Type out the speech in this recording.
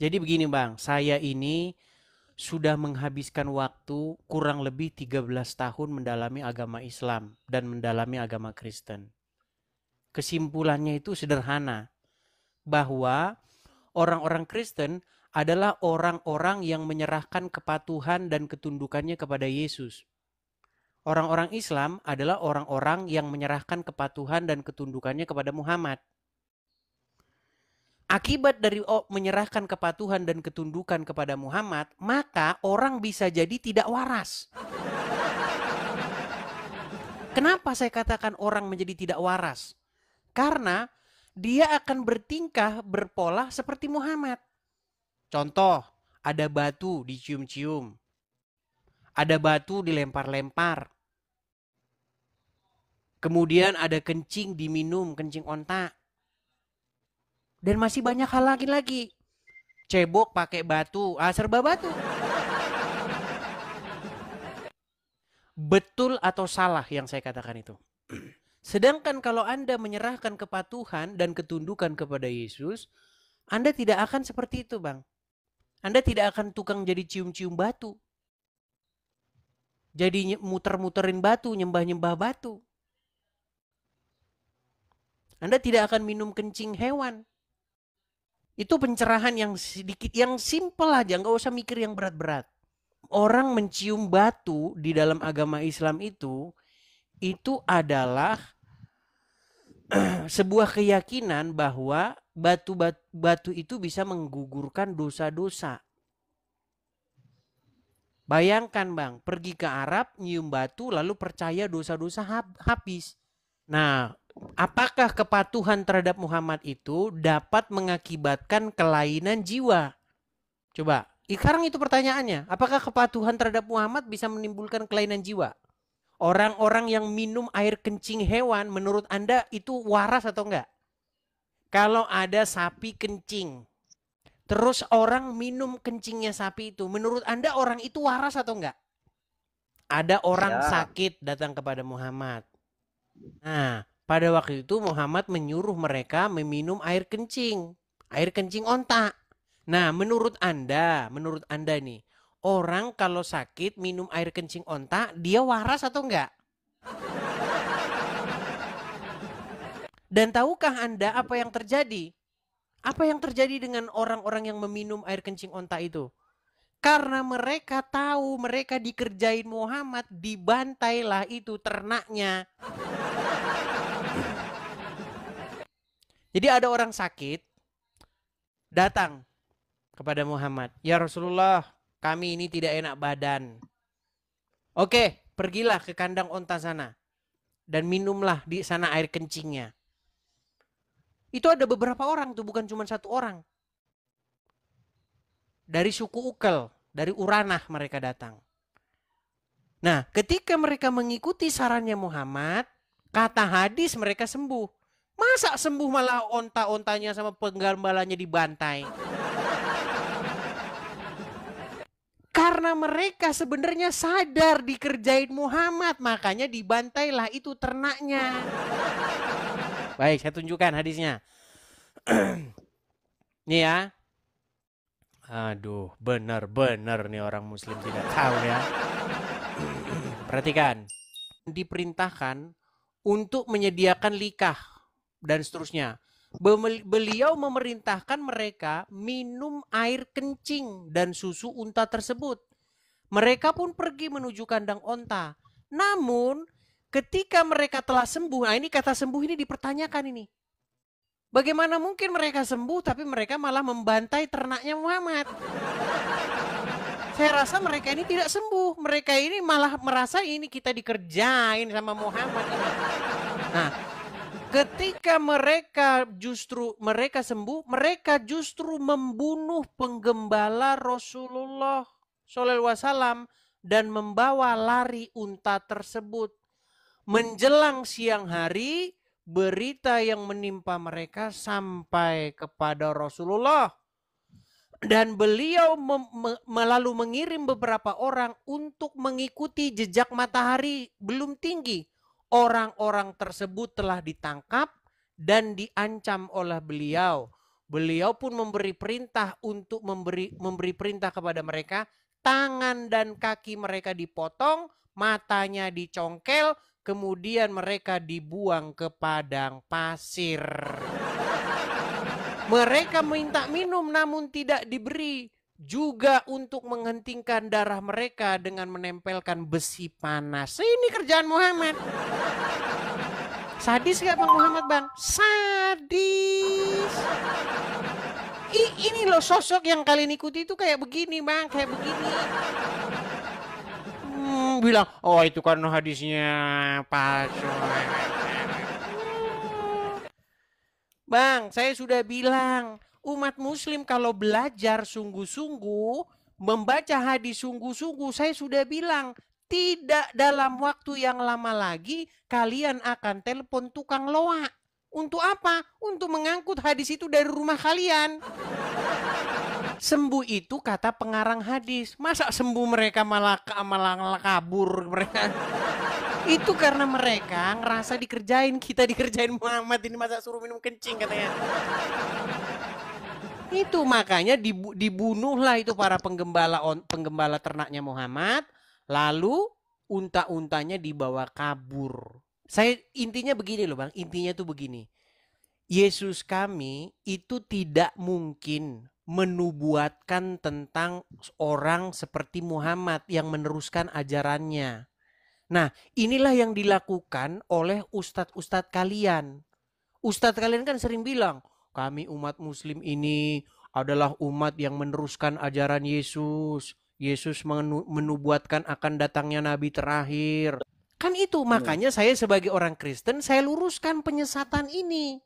Jadi begini Bang, saya ini sudah menghabiskan waktu kurang lebih 13 tahun mendalami agama Islam dan mendalami agama Kristen. Kesimpulannya itu sederhana, bahwa orang-orang Kristen adalah orang-orang yang menyerahkan kepatuhan dan ketundukannya kepada Yesus. Orang-orang Islam adalah orang-orang yang menyerahkan kepatuhan dan ketundukannya kepada Muhammad. Akibat dari menyerahkan kepatuhan dan ketundukan kepada Muhammad, maka orang bisa jadi tidak waras. Kenapa saya katakan orang menjadi tidak waras? Karena dia akan bertingkah, berpola seperti Muhammad. Contoh, ada batu dicium-cium. Ada batu dilempar-lempar. Kemudian ada kencing diminum, kencing onta. Dan masih banyak hal lagi. Cebok pakai batu, serba batu. Betul atau salah yang saya katakan itu? Sedangkan kalau Anda menyerahkan kepatuhan dan ketundukan kepada Yesus, Anda tidak akan seperti itu, Bang. Anda tidak akan tukang jadi cium-cium batu. Jadi muter-muterin batu, nyembah-nyembah batu. Anda tidak akan minum kencing hewan. Itu pencerahan yang sedikit, yang simple aja, nggak usah mikir yang berat-berat. Orang mencium batu di dalam agama Islam itu adalah sebuah keyakinan bahwa batu itu bisa menggugurkan dosa-dosa. Bayangkan Bang, pergi ke Arab, nyium batu, lalu percaya dosa-dosa habis. Nah, apakah kepatuhan terhadap Muhammad itu dapat mengakibatkan kelainan jiwa? Coba, sekarang itu pertanyaannya. Apakah kepatuhan terhadap Muhammad bisa menimbulkan kelainan jiwa? Orang-orang yang minum air kencing hewan, menurut Anda itu waras atau enggak? Kalau ada sapi kencing, terus orang minum kencingnya sapi itu, menurut Anda orang itu waras atau enggak? Ada orang sakit datang kepada Muhammad. Nah, pada waktu itu Muhammad menyuruh mereka meminum air kencing onta. Nah, menurut Anda nih, orang kalau sakit minum air kencing onta, dia waras atau enggak? Dan tahukah Anda apa yang terjadi? Apa yang terjadi dengan orang-orang yang meminum air kencing onta itu? Karena mereka tahu mereka dikerjain Muhammad, dibantailah itu ternaknya. Jadi ada orang sakit datang kepada Muhammad. Ya Rasulullah, kami ini tidak enak badan. Oke, pergilah ke kandang onta sana. Dan minumlah di sana air kencingnya. Itu ada beberapa orang tuh, bukan cuma satu orang. Dari suku Ukel, dari Uranah mereka datang. Nah, ketika mereka mengikuti sarannya Muhammad, kata hadis mereka sembuh. Masa sembuh malah onta-ontanya sama penggambalanya dibantai? Karena mereka sebenarnya sadar dikerjain Muhammad, makanya dibantailah itu ternaknya. Baik, saya tunjukkan hadisnya. Nih ya. Aduh, benar-benar nih orang muslim tidak tahu ya. Perhatikan. Diperintahkan untuk menyediakan likah dan seterusnya. Beliau memerintahkan mereka minum air kencing dan susu unta tersebut. Mereka pun pergi menuju kandang onta. Namun ketika mereka telah sembuh, nah ini kata sembuh ini dipertanyakan ini. Bagaimana mungkin mereka sembuh tapi mereka malah membantai ternaknya Muhammad? Saya rasa mereka ini tidak sembuh. Mereka ini malah merasa ini kita dikerjain sama Muhammad ini. Nah, ketika mereka sembuh, mereka justru membunuh penggembala Rasulullah SAW dan membawa lari unta tersebut. Menjelang siang hari, berita yang menimpa mereka sampai kepada Rasulullah. Dan beliau lalu mengirim beberapa orang untuk mengikuti jejak matahari belum tinggi. Orang-orang tersebut telah ditangkap dan diancam oleh beliau. Beliau pun memberi perintah untuk memberi perintah kepada mereka, tangan dan kaki mereka dipotong, matanya dicongkel, kemudian mereka dibuang ke padang pasir. Mereka minta minum namun tidak diberi. Juga untuk menghentingkan darah mereka dengan menempelkan besi panas. Ini kerjaan Muhammad. Sadis gak Bang Muhammad Bang? Sadis. Ini loh sosok yang kalian ikuti itu kayak begini Bang, kayak begini. Bilang, oh itu kan hadisnya palsu. Bang, saya sudah bilang, umat muslim kalau belajar sungguh-sungguh, membaca hadis sungguh-sungguh, saya sudah bilang, tidak dalam waktu yang lama lagi kalian akan telepon tukang loak. Untuk apa? Untuk mengangkut hadis itu dari rumah kalian. Sembuh itu kata pengarang hadis. Masa sembuh mereka malah kabur mereka? Itu karena mereka ngerasa dikerjain, kita dikerjain Muhammad ini, masa suruh minum kencing katanya. Itu makanya dibunuhlah itu para penggembala ternaknya Muhammad. Lalu unta-untanya dibawa kabur. Saya intinya begini loh Bang, intinya tuh begini. Yesus kami itu tidak mungkin menubuatkan tentang orang seperti Muhammad yang meneruskan ajarannya. Nah, inilah yang dilakukan oleh ustadz-ustadz kalian. Ustadz kalian kan sering bilang, kami umat muslim ini adalah umat yang meneruskan ajaran Yesus. Yesus menubuatkan akan datangnya Nabi terakhir. Kan itu makanya saya sebagai orang Kristen saya luruskan penyesatan ini.